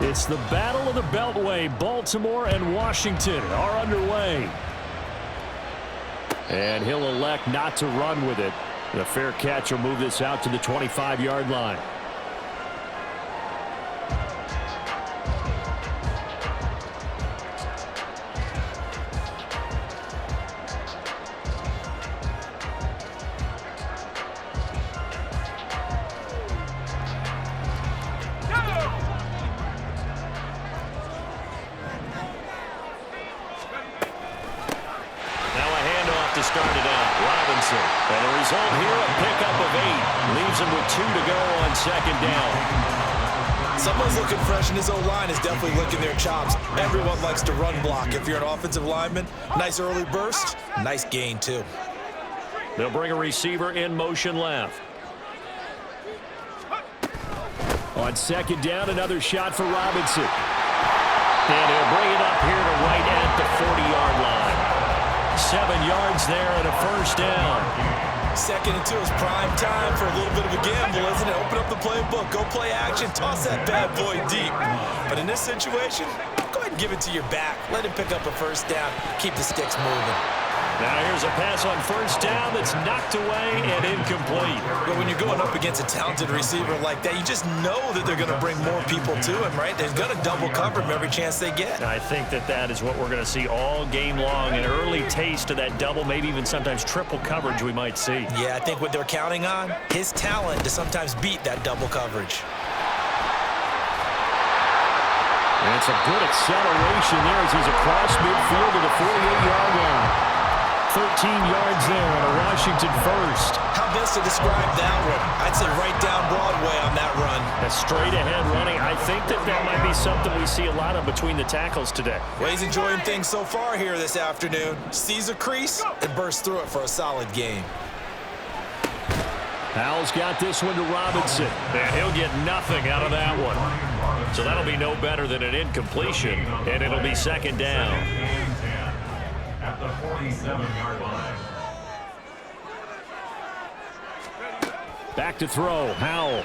It's the Battle of the Beltway. Baltimore and Washington are underway. And he'll elect not to run with it. The fair catch will move this out to the 25-yard line. And the result here, a pickup of 8. Leaves him with 2 to go on second down. Someone's looking fresh, and his O-line is definitely licking their chops. Everyone likes to run block. If you're an offensive lineman, nice early burst, nice gain too. They'll bring a receiver in motion left. On second down, another shot for Robinson. And he'll bring it up here to right at the 40-yard line. 7 yards there and a first down. Second and 2 is prime time for a little bit of a gamble, isn't it? Open up the playbook, go play action, toss that bad boy deep. But in this situation, go ahead and give it to your back. Let him pick up a first down. Keep the sticks moving. Now here's a pass on first down that's knocked away and incomplete. But when you're going up against a talented receiver like that, you just know that they're going to bring more people to him, right? They're going to double cover him every chance they get. I think that is what we're going to see all game long, an early taste of that double, maybe even sometimes triple coverage we might see. Yeah, I think what they're counting on, his talent to sometimes beat that double coverage. And it's a good acceleration there as he's across midfield to the 48-yard line. 13 yards there and a Washington first. How best to describe that one? I'd say right down Broadway on that run. A straight ahead running. I think that might be something we see a lot of between the tackles today. Well, he's enjoying things so far here this afternoon. Sees a crease and bursts through it for a solid gain. Howell's got this one to Robinson. And he'll get nothing out of that one. So that'll be no better than an incompletion, and it'll be second down. At the 47-yard line. Back to throw, Howell.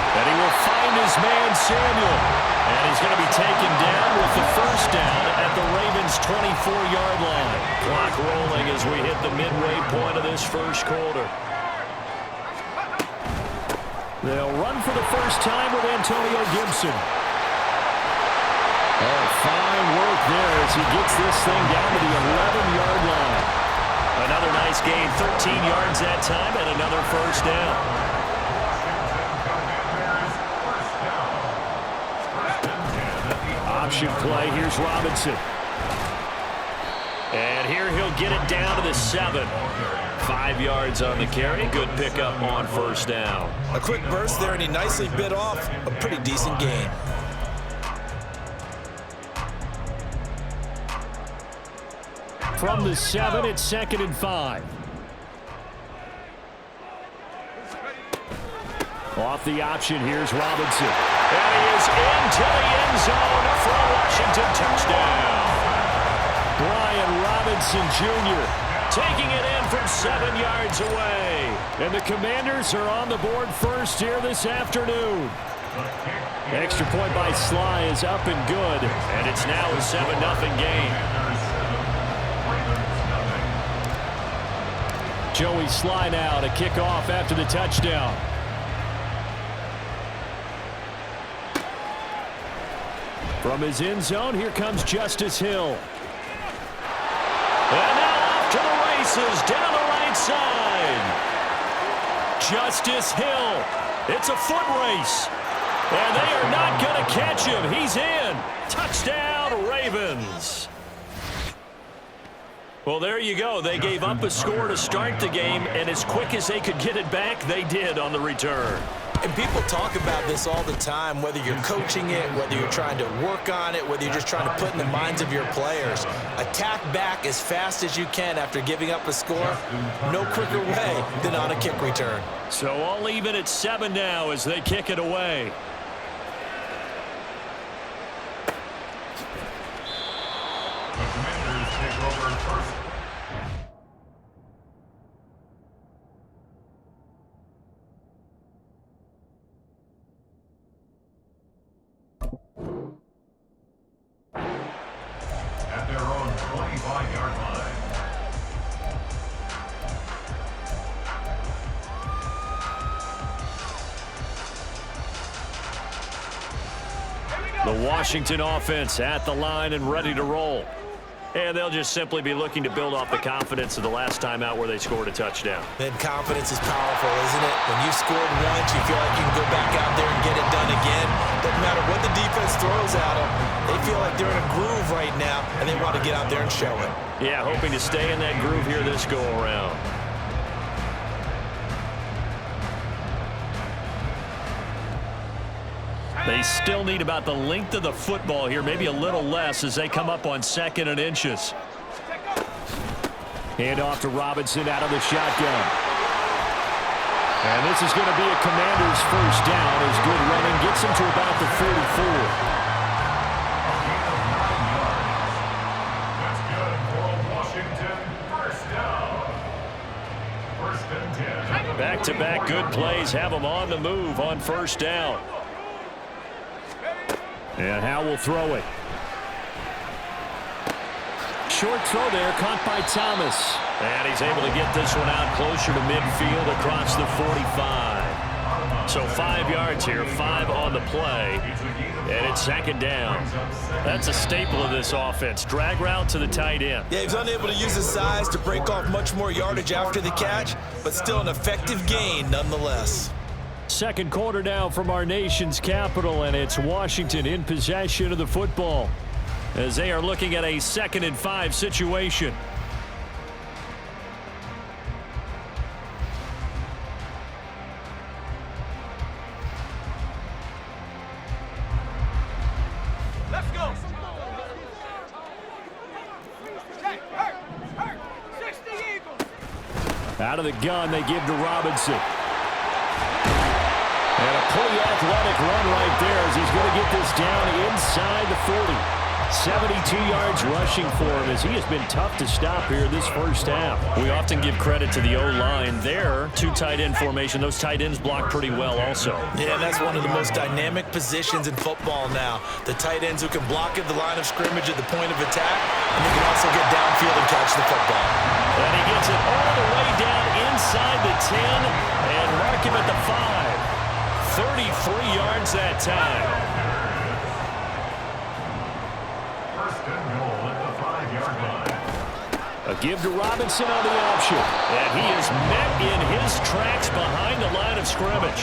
And he will find his man, Samuel. And he's going to be taken down with the first down at the Ravens' 24-yard line. Clock rolling as we hit the midway point of this first quarter. They'll run for the first time with Antonio Gibson. Oh, fine work there as he gets this thing down to the 11-yard line. Another nice gain, 13 yards that time, and another first down. Option play, here's Robinson. And here he'll get it down to the 7. 5 yards on the carry. Good pickup on first down. A quick burst there, and he nicely bit off a pretty decent gain. From the 7, it's 2nd and 5. Off the option, here's Robinson. And he is into the end zone for a Washington touchdown. Brian Robinson Jr. taking it in from 7 yards away. And the Commanders are on the board first here this afternoon. Extra point by Sly is up and good. And it's now a 7-0 game. Joey Sly now to kick off after the touchdown. From his end zone, here comes Justice Hill. And now off to the races down the right side. Justice Hill. It's a foot race. And they are not going to catch him. He's in. Touchdown, Ravens. Well, there you go. They gave up a score to start the game, and as quick as they could get it back, they did on the return. And people talk about this all the time, whether you're coaching it, whether you're trying to work on it, whether you're just trying to put in the minds of your players. Attack back as fast as you can after giving up a score. No quicker way than on a kick return. So I'll leave it at 7 now as they kick it away. The Commanders take over first. The Washington offense at the line and ready to roll. And they'll just simply be looking to build off the confidence of the last time out where they scored a touchdown. Then confidence is powerful, isn't it? When you scored once, you feel like you can go back out there and get it done again. Doesn't matter what the defense throws at them. They feel like they're in a groove right now, and they want to get out there and show it. Yeah, hoping to stay in that groove here this go-around. They still need about the length of the football here, maybe a little less as they come up on 2nd and inches. Hand off to Robinson out of the shotgun. And this is going to be a Commanders first down as good running gets him to about the 44. That's good for Washington. First down. 1st and 10. Back-to-back good plays have them on the move on 1st down. And Howe will throw it. Short throw there, caught by Thomas. And he's able to get this one out closer to midfield across the 45. So 5 yards here, 5 on the play. And it's 2nd down. That's a staple of this offense. Drag route to the tight end. Yeah, he was unable to use his size to break off much more yardage after the catch, but still an effective gain nonetheless. Second quarter now from our nation's capital, and it's Washington in possession of the football as they are looking at a 2nd and 5 situation. Let's go. 60 Eagles. Out of the gun, they give to Robinson. And a pretty athletic run right there as he's going to get this down inside the 40. 72 yards rushing for him as he has been tough to stop here this first half. We often give credit to the O-line there. 2 tight end formation. Those tight ends block pretty well also. Yeah, that's one of the most dynamic positions in football now. The tight ends who can block at the line of scrimmage at the point of attack, and they can also get downfield and catch the football. And he gets it all the way down inside the 10 and mark him at the 5. 33 yards that time. 1st and goal at the 5-yard line. A give to Robinson on the option. And he is met in his tracks behind the line of scrimmage.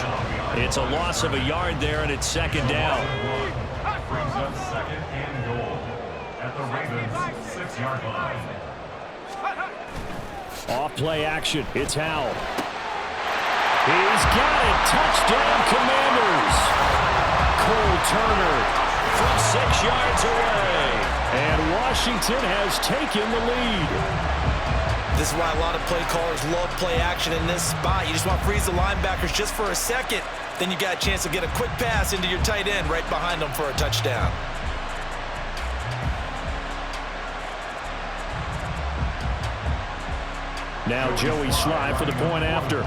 It's a loss of a yard there, and it's 2nd down. Brings up 2nd and goal at the Ravens' 6-yard line. Off play action. It's Howe. He's got it. Touchdown, Commanders. Cole Turner From 6 yards away. And Washington has taken the lead. This is why a lot of play callers love play action in this spot. You just want to freeze the linebackers just for a second. Then you got a chance to get a quick pass into your tight end right behind them for a touchdown. Now Joey Sly for the point after.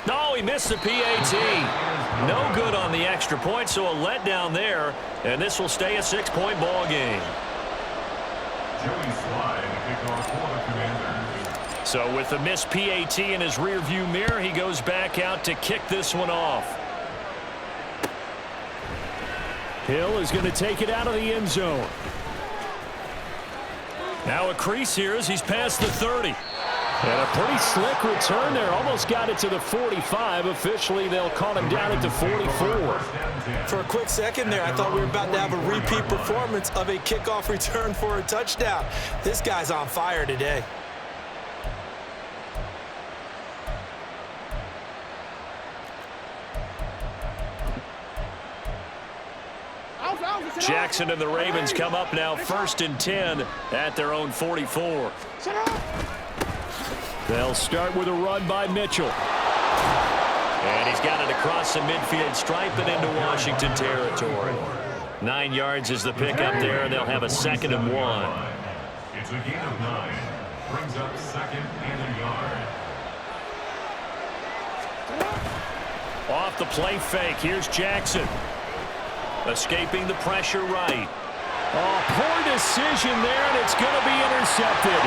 No, he missed the PAT. No good on the extra point, so a letdown there. And this will stay a 6-point ball game. Joey Sly, the kickoff for the Commanders. So with the missed PAT in his rearview mirror, he goes back out to kick this one off. Hill is going to take it out of the end zone. Now a crease here as he's past the 30. And a pretty slick return there. Almost got it to the 45. Officially, they'll call him down at the 44. For a quick second there, I thought we were about to have a repeat performance of a kickoff return for a touchdown. This guy's on fire today. Jackson and the Ravens come up now 1st and 10 at their own 44. They'll start with a run by Mitchell. And he's got it across the midfield stripe and into Washington territory. 9 yards is the pickup there, and they'll have a 2nd and 1. It's a gain of 9. Brings up 2nd and a yard. Off the play fake, here's Jackson. Escaping the pressure right. Oh, poor decision there, and it's going to be intercepted.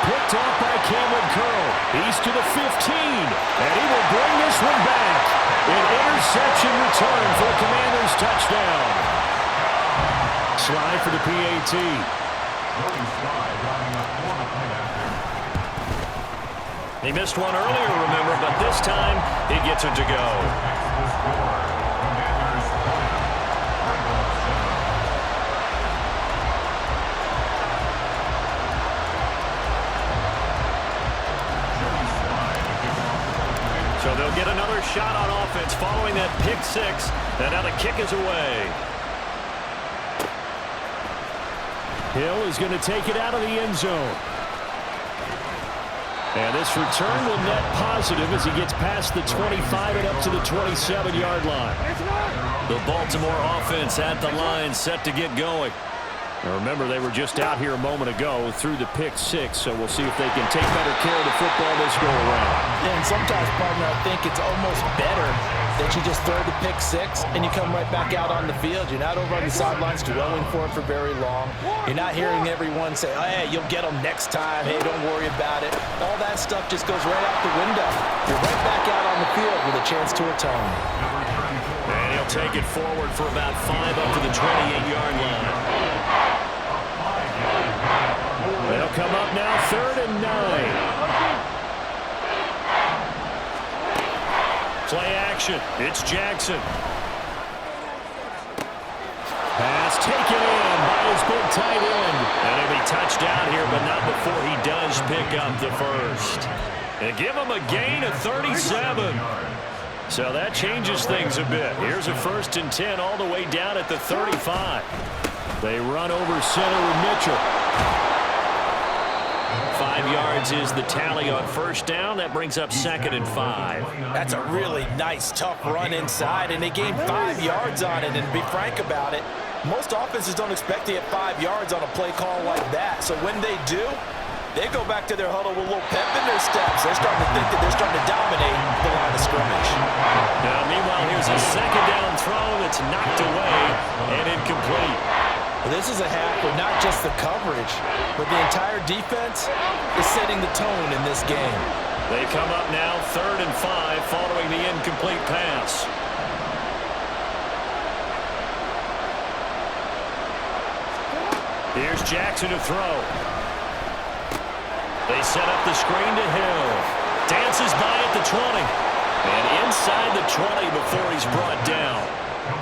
picked off by Cameron Curl. He's to the 15, and he will bring this one back. An interception return for the Commanders' touchdown. Slide for the PAT. He missed one earlier, remember, but this time he gets it to go. So they'll get another shot on offense following that pick six, and now the kick is away. Hill is going to take it out of the end zone. And this return will net positive as he gets past the 25 and up to the 27-yard line. The Baltimore offense at the line, set to get going. Now remember, they were just out here a moment ago through the pick six, so we'll see if they can take better care of the football this go around. And sometimes, partner, I think it's almost better that you just throw the pick six and you come right back out on the field. You're not over on the sidelines dwelling for it for very long. You're not hearing everyone say, oh, hey, you'll get them next time. Hey, don't worry about it. All that stuff just goes right out the window. You're right back out on the field with a chance to atone. And he'll take it forward for about 5 up to the 28-yard line. They'll come up now 3rd and 9. Play action. It's Jackson. Pass taken in by his big tight end. And he'll be touched down here, but not before he does pick up the first. And give him a gain of 37. So that changes things a bit. Here's a 1st and 10 all the way down at the 35. They run over center with Mitchell. 5 yards is the tally on 1st down. That brings up 2nd and 5. That's a really nice, tough run inside, and they gained 5 yards on it. And to be frank about it, most offenses don't expect to get 5 yards on a play call like that. So when they do, they go back to their huddle with a little pep in their steps. They're starting to think that they're starting to dominate the line of scrimmage. Now, meanwhile, here's a 2nd down throw that's knocked away and incomplete. This is a half where not just the coverage, but the entire defense is setting the tone in this game. They come up now 3rd and 5 following the incomplete pass. Here's Jackson to throw. They set up the screen to Hill. Dances by at the 20. And inside the 20 before he's brought down.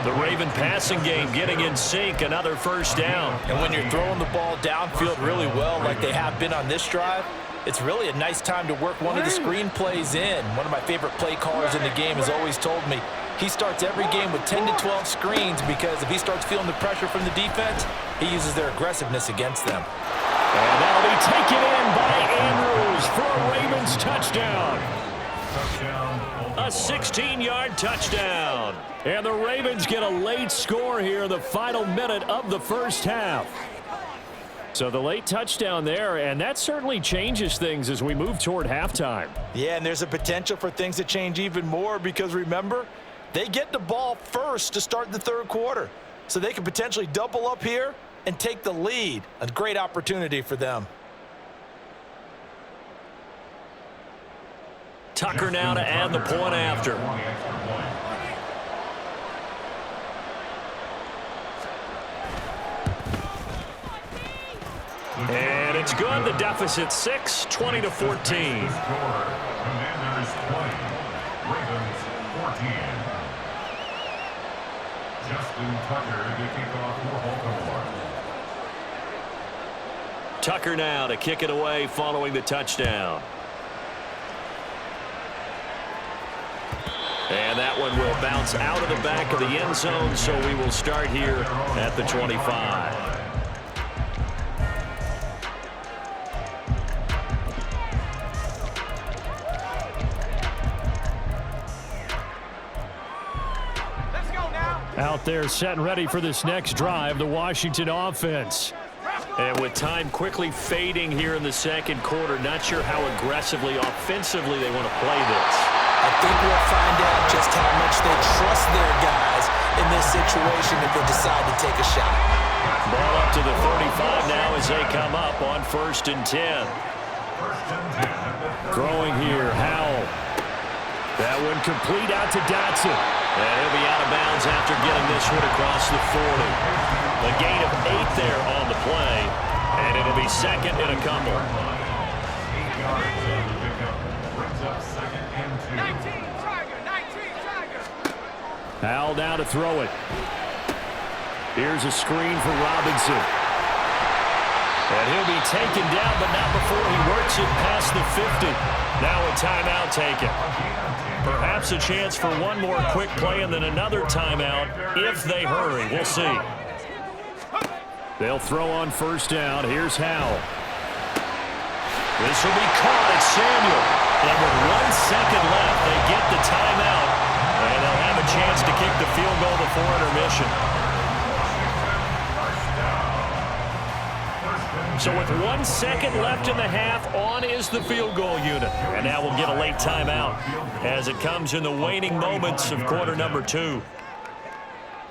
The Raven passing game getting in sync, another 1st down. And when you're throwing the ball downfield really well like they have been on this drive, it's really a nice time to work one of the screen plays in. One of my favorite play callers in the game has always told me he starts every game with 10 to 12 screens because if he starts feeling the pressure from the defense, he uses their aggressiveness against them. And that'll be taken in by Andrews for a Ravens touchdown. A 16-yard touchdown. And the Ravens get a late score here in the final minute of the 1st half. So the late touchdown there, and that certainly changes things as we move toward halftime. Yeah, and there's a potential for things to change even more because remember, they get the ball first to start the 3rd quarter. So they could potentially double up here and take the lead. A great opportunity for them. Tucker now to add the point after. And it's good. The deficit 6, 20-14. Commanders 20, Ravens 14. Justin Tucker to kick off for Baltimore. Tucker now to kick it away following the touchdown. And that one will bounce out of the back of the end zone, so we will start here at the 25. Out there set and ready for this next drive, the Washington offense. And with time quickly fading here in the 2nd quarter, not sure how aggressively, offensively they want to play this. I think we'll find out just how much they trust their guys in this situation if they decide to take a shot. Ball up to the 35 now as they come up on 1st and 10. Throwing here, Howell. That one complete out to Dotson. And he'll be out of bounds after getting this one across the 40. A gain of 8 there on the play, and it'll be second and a couple. 8 yards on the pickup. Brings up second and 2. 19 Tiger. Howell now to throw it. Here's a screen for Robinson. And he'll be taken down, but not before he works it past the 50. Now a timeout taken. Perhaps a chance for one more quick play and then another timeout if they hurry. We'll see. They'll throw on first down. Here's Howell. This will be caught at Samuel. And with 1 second left, they get the timeout. And they'll have a chance to kick the field goal before intermission. So with 1 second left in the half, on is the field goal unit. And now we'll get a late timeout as it comes in the waning moments of quarter number 2.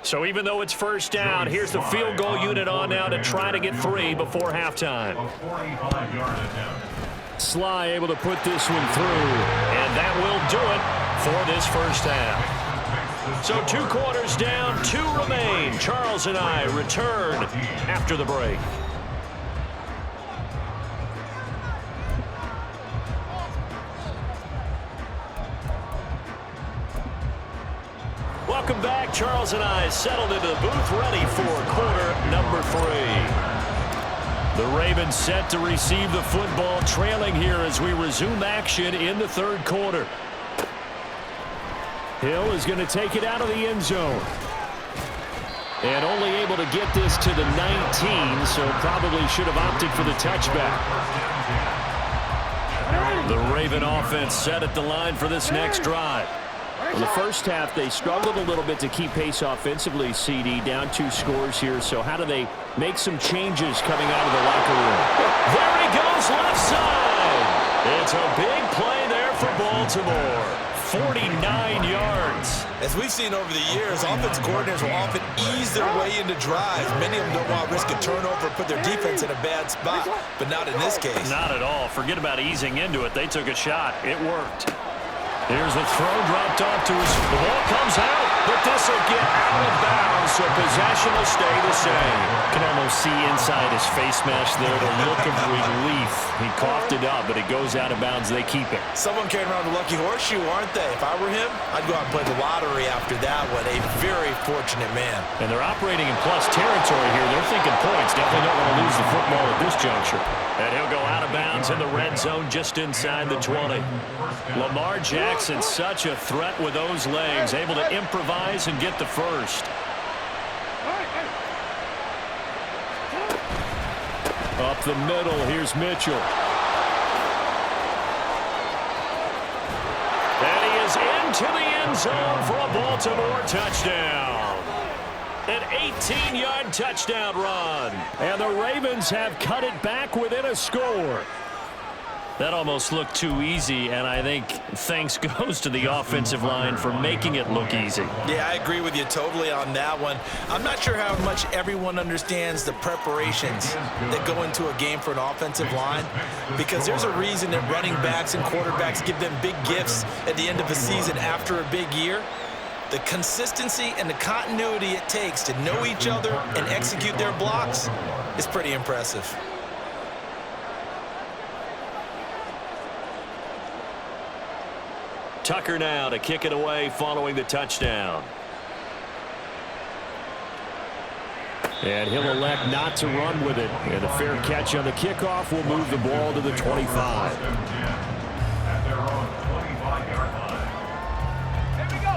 So even though it's first down, here's the field goal unit on now to try to get 3 before halftime. A 45-yard attempt. Sly able to put this one through. And that will do it for this first half. So 2 quarters down, 2 remain. Charles and I return after the break. Welcome back. Charles and I settled into the booth ready for quarter number 3. The Ravens set to receive the football, trailing here as we resume action in the third quarter. Hill is going to take it out of the end zone. And only able to get this to the 19, so probably should have opted for the touchback. The Raven offense set at the line for this next drive. In the first half, they struggled a little bit to keep pace offensively, CD, down 2 scores here. So how do they make some changes coming out of the locker room? There he goes, left side. It's a big play there for Baltimore. 49 yards. As we've seen over the years, offense coordinators will often ease their way into drives. Many of them don't want to risk a turnover, put their defense in a bad spot, but not in this case. Not at all. Forget about easing into it. They took a shot. It worked. Here's the throw dropped off to his. The ball comes out, but this will get out of bounds, so possession will stay the same. Can almost see inside his face mask there, the look of relief. He coughed it up, but it goes out of bounds. They keep it. Someone carrying around the lucky horseshoe, aren't they? If I were him, I'd go out and play the lottery after that one. A very fortunate man. And they're operating in plus territory here. They're thinking points. Definitely don't want to lose the football at this juncture. And he'll go out of bounds in the red zone just inside the 20. Lamar Jackson, such a threat with those legs, able to improvise and get the first. Up the middle, here's Mitchell. And he is into the end zone for a Baltimore touchdown. An 18-yard touchdown run. And the Ravens have cut it back within a score. That almost looked too easy, and I think thanks goes to the offensive line for making it look easy. Yeah, I agree with you totally on that one. I'm not sure how much everyone understands the preparations that go into a game for an offensive line, because there's a reason that running backs and quarterbacks give them big gifts at the end of a season after a big year. The consistency and the continuity it takes to know each other and execute their blocks is pretty impressive. Tucker now to kick it away following the touchdown. And he'll elect not to run with it. And a fair catch on the kickoff will move the ball to the 25.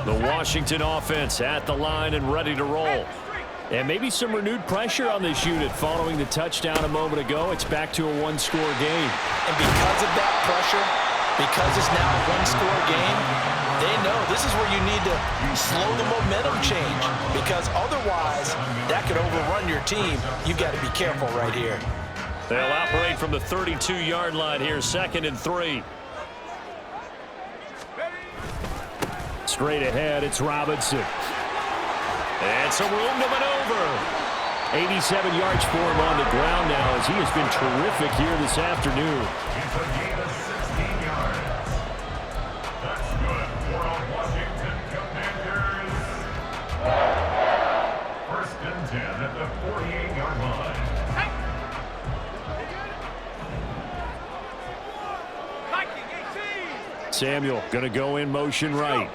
The Washington offense at the line and ready to roll. And maybe some renewed pressure on this unit following the touchdown a moment ago. It's back to a one-score game. And because of that pressure, because it's now a one-score game, they know this is where you need to slow the momentum change, because otherwise that could overrun your team. You've got to be careful right here. They'll operate from the 32-yard line here, 2nd and 3. Straight ahead, it's Robinson. And some room to maneuver. 87 yards for him on the ground now as he has been terrific here this afternoon. It's a gain of 16 yards. That's good for our Washington Commanders. First and 10 at the 48-yard line. Samuel going to go in motion right.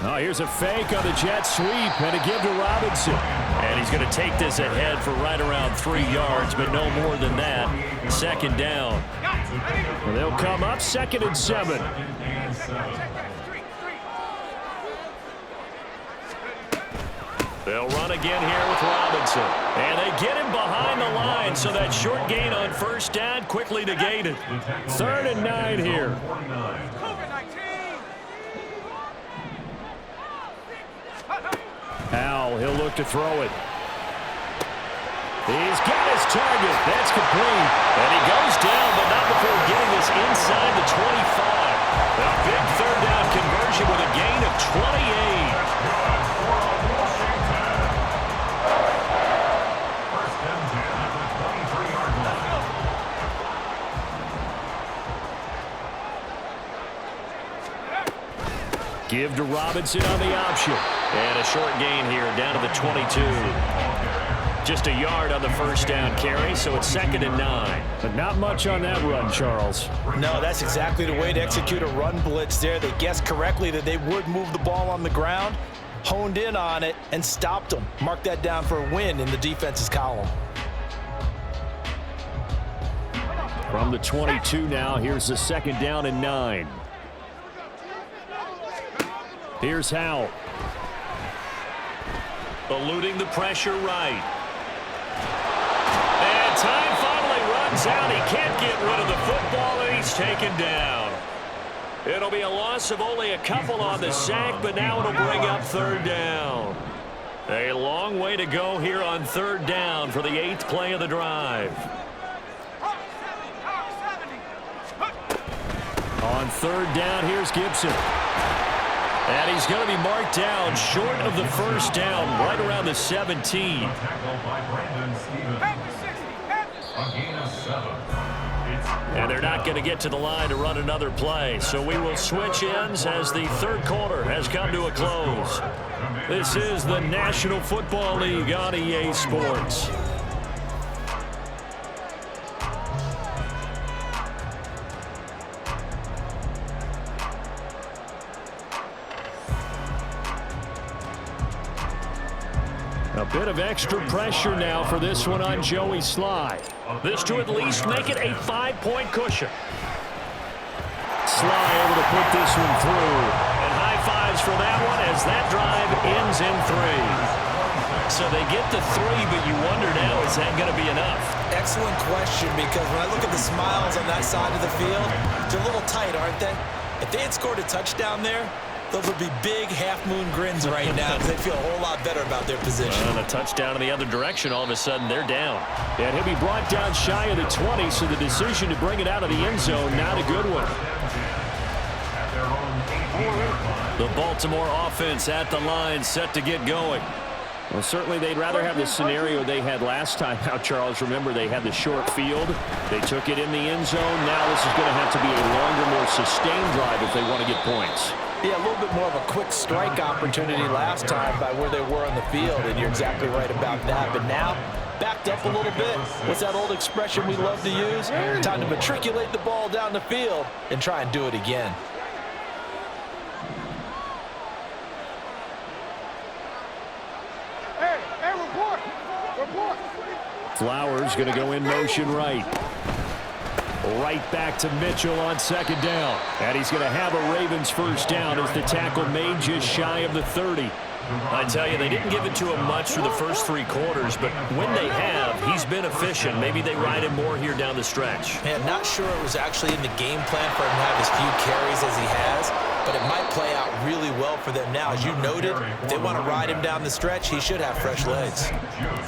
Oh, here's a fake on the jet sweep and a give to Robinson. And he's going to take this ahead for right around 3 yards, but no more than that. Second down. And they'll come up 2nd and 7. They'll run again here with Robinson. And they get him behind the line, so that short gain on first down quickly negated. 3rd and 9 here. Al, he'll look to throw it. He's got his target. That's complete. And he goes down, but not before getting this inside the 25. A big third down conversion with a gain of 28. Give to Robinson on the option. And a short gain here down to the 22. Just a yard on the first down carry, so it's 2nd and 9. But not much on that run, Charles. No, that's exactly the way to execute a run blitz there. They guessed correctly that they would move the ball on the ground, honed in on it, and stopped them. Mark that down for a win in the defense's column. From the 22 now, here's the 2nd down and 9. Here's Howell. Eluding the pressure right. And time finally runs out. He can't get rid of the football, and he's taken down. It'll be a loss of only a couple on the sack, but now it'll bring up 3rd down. A long way to go here on 3rd down for the 8th play of the drive. On 3rd down, here's Gibson. And he's going to be marked down short of the first down, right around the 17. And they're not going to get to the line to run another play. So we will switch ends as the 3rd quarter has come to a close. This is the National Football League on EA Sports. A bit of extra pressure now for this one on Joey Sly. This to at least make it a 5-point cushion. Sly able to put this one through. And high fives for that one as that drive ends in 3. So they get the 3, but you wonder now, is that going to be enough? Excellent question, because when I look at the smiles on that side of the field, they're a little tight, aren't they? If they had scored a touchdown there, those would be big half-moon grins right now because they feel a whole lot better about their position. And a touchdown in the other direction, all of a sudden they're down. And he'll be brought down shy of the 20, so the decision to bring it out of the end zone, not a good one. The Baltimore offense at the line, set to get going. Well, certainly they'd rather have the scenario they had last time. Now, Charles, remember they had the short field. They took it in the end zone. Now this is going to have to be a longer, more sustained drive if they want to get points. Yeah, a little bit more of a quick strike opportunity last time by where they were on the field, and you're exactly right about that. But now, backed up a little bit. What's that old expression we love to use? Time to matriculate the ball down the field and try and do it again. Flowers going to go in motion right. Right back to Mitchell on 2nd down. And he's going to have a Ravens first down as the tackle made just shy of the 30. I tell you, they didn't give it to him much through the first 3 quarters, but when they have, he's been efficient. Maybe they ride him more here down the stretch. Man, not sure it was actually in the game plan for him to have as few carries as he has, but it might play out really well for them now. As you noted, if they want to ride him down the stretch, he should have fresh legs.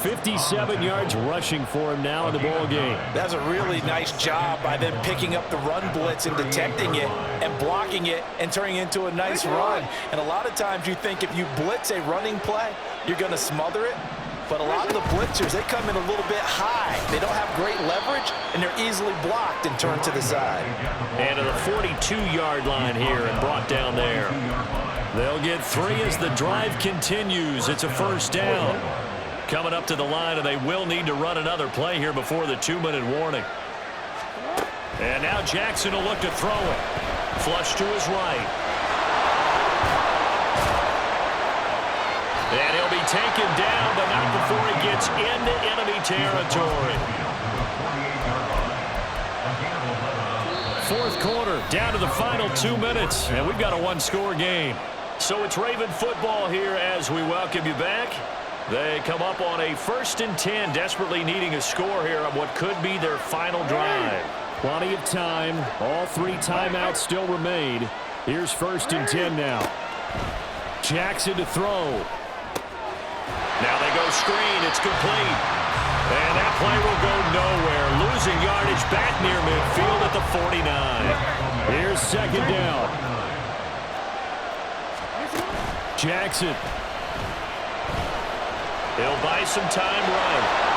57 yards rushing for him now in the ball game. That's a really nice job by them picking up the run blitz and detecting it and blocking it and turning it into a nice run. And a lot of times you think if you blitz a running play, you're going to smother it. But a lot of the blitzers, they come in a little bit high. They don't have great leverage, and they're easily blocked and turned to the side. And to the 42-yard line here and brought down there. They'll get 3 as the drive continues. It's a first down. Coming up to the line, and they will need to run another play here before the 2-minute warning. And now Jackson will look to throw it. Flush to his right. And he'll be taken down, but not before he gets into enemy territory. Fourth quarter, down to the final 2 minutes, and we've got a one-score game. So it's Raven football here as we welcome you back. They come up on a 1st and 10, desperately needing a score here on what could be their final drive. Plenty of time. All 3 timeouts still remain. Here's 1st and 10 now. Jackson to throw. Now they go screen. It's complete. And that play will go nowhere. Losing yardage back near midfield at the 49. Here's 2nd down. Jackson. He'll buy some time right.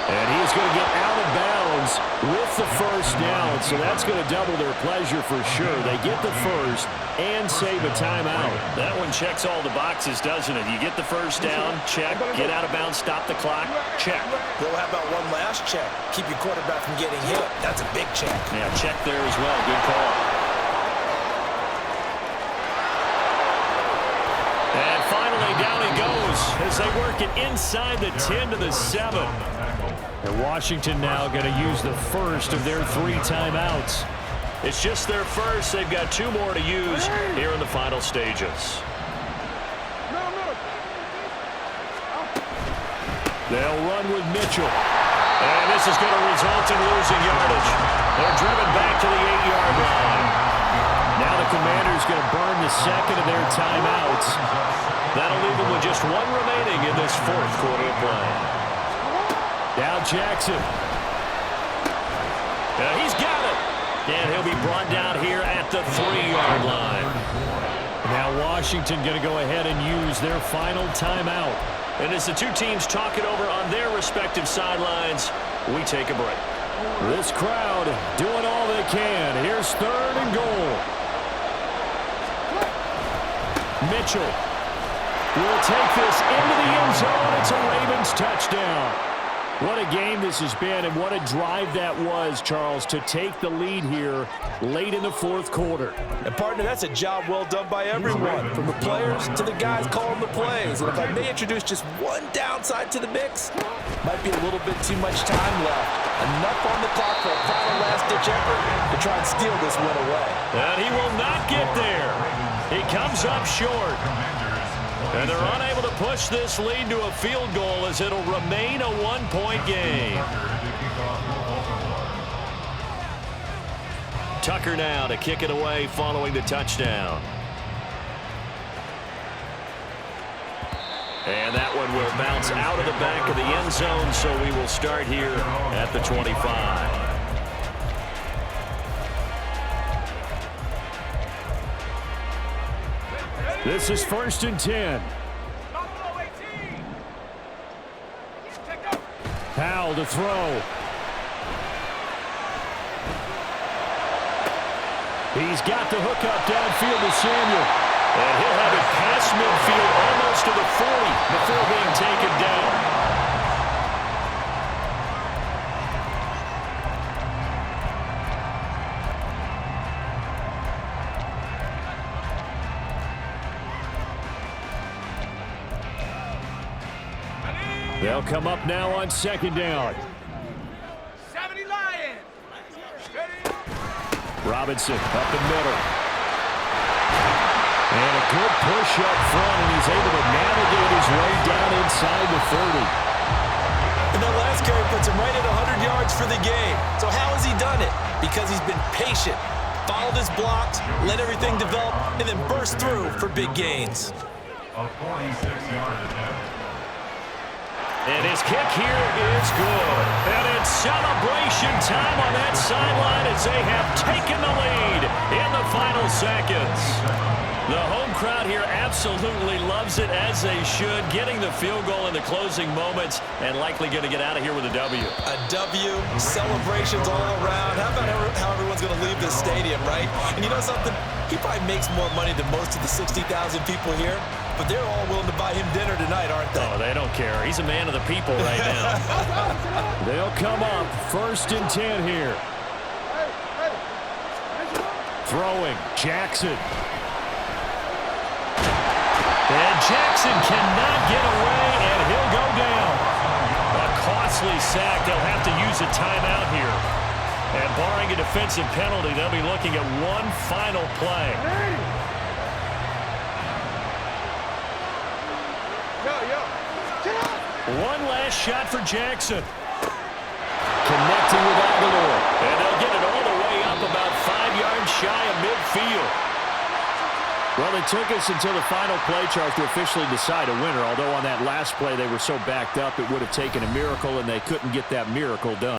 And he's going to get out of bounds with the first down, so that's going to double their pleasure for sure. They get the first and save a timeout. That one checks all the boxes, doesn't it? You get the first down, check, get out of bounds, stop the clock, check. Well, how about one last check? Keep your quarterback from getting hit. That's a big check. Yeah, check there as well. Good call. And finally, down he goes as they work it inside the 10 to the 7. And Washington now going to use the first of their 3 timeouts. It's just their first. They've got 2 more to use here in the final stages. They'll run with Mitchell. And this is going to result in losing yardage. They're driven back to the 8-yard line. Now the Commanders going to burn the 2nd of their timeouts. That'll leave them with just 1 remaining in this 4th quarter of play. Now Jackson. He's got it. And he'll be brought down here at the 3-yard line. Now Washington going to go ahead and use their final timeout. And as the 2 teams talk it over on their respective sidelines, we take a break. This crowd doing all they can. Here's 3rd and goal. Mitchell will take this into the end zone. It's a Ravens touchdown. What a game this has been, and what a drive that was, Charles, to take the lead here late in the 4th quarter. And, partner, that's a job well done by everyone, from the players to the guys calling the plays. And if I may introduce just one downside to the mix, might be a little bit too much time left. Enough on the clock for a final last-ditch effort to try and steal this win away. And he will not get there. He comes up short. And they're unable to push this lead to a field goal as it'll remain a 1-point game. Tucker now to kick it away following the touchdown. And that one will bounce out of the back of the end zone, so we will start here at the 25. This is 1st and 10. Powell to throw. He's got the hook up downfield to Samuel. And he'll have it past midfield almost to the 40 before being taken down. They'll come up now on 2nd down. 70 Lions. Robinson up the middle. And a good push up front, and he's able to navigate his way down inside the 30. And that last carry puts him right at 100 yards for the game. So how has he done it? Because he's been patient, followed his blocks, let everything develop, and then burst through for big gains. A 46-yard attempt. And his kick here is good. And it's celebration time on that sideline as they have taken the lead in the final seconds. The home crowd here absolutely loves it, as they should, getting the field goal in the closing moments and likely going to get out of here with a W. A W, celebrations all around. How about how everyone's going to leave this stadium, right? And you know something? He probably makes more money than most of the 60,000 people here, but they're all willing to buy him dinner tonight, aren't they? Oh, they don't care. He's a man of the people right now. They'll come up 1st and 10 here. Throwing, Jackson. And Jackson cannot get away, and he'll go down. A costly sack. They'll have to use a timeout here. And barring a defensive penalty, they'll be looking at one final play. One last shot for Jackson. Connecting with Aguilar. And they'll get it all the way up about 5 yards shy of midfield. Well, it took us until the final play, Charles, to officially decide a winner. Although on that last play they were so backed up, it would have taken a miracle, and they couldn't get that miracle done.